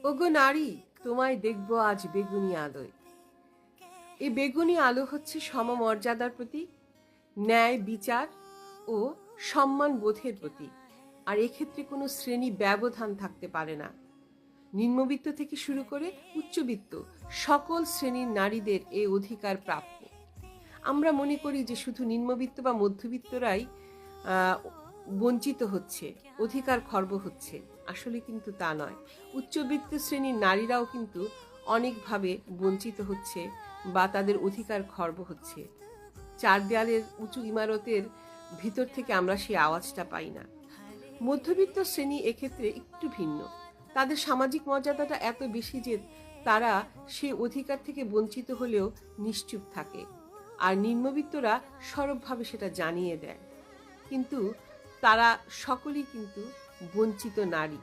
ওগো নারী, তোমায় দেখব আজ বেগুনি আলোয়। এই বেগুনি আলো হচ্ছে সমমর্যাদার প্রতীক, ন্যায় বিচার ও সম্মান বোধের প্রতীক। আর এক্ষেত্রে কোনো শ্রেণী ব্যবধান থাকতে পারে না। নিম্নবিত্ত থেকে শুরু করে উচ্চবিত্ত সকল শ্রেণীর নারীদের এই অধিকার প্রাপ্য। আমরা মনে করি যে শুধু নিম্নবিত্ত বা মধ্যবিত্তরাই আহ, বঞ্চিত হচ্ছে, অধিকার খর্ব হচ্ছে। আসলে কিন্তু তা নয়। উচ্চবিত্ত শ্রেণীর নারীরাও কিন্তু অনেকভাবে বঞ্চিত হচ্ছে বা তাদের অধিকার খর্ব হচ্ছে। চার দেয়ালের উঁচু ইমারতের ভিতর থেকে আমরা সেই আওয়াজটা পাই না। মধ্যবিত্ত শ্রেণী এক্ষেত্রে একটু ভিন্ন। তাদের সামাজিক মর্যাদাটা এত বেশি যে তারা সেই অধিকার থেকে বঞ্চিত হলেও নিশ্চুপ থাকে, আর নিম্নবিত্তরা সরবভাবে সেটা জানিয়ে দেয়। কিন্তু তারা সকলেই কিন্তু বঞ্চিত নারী।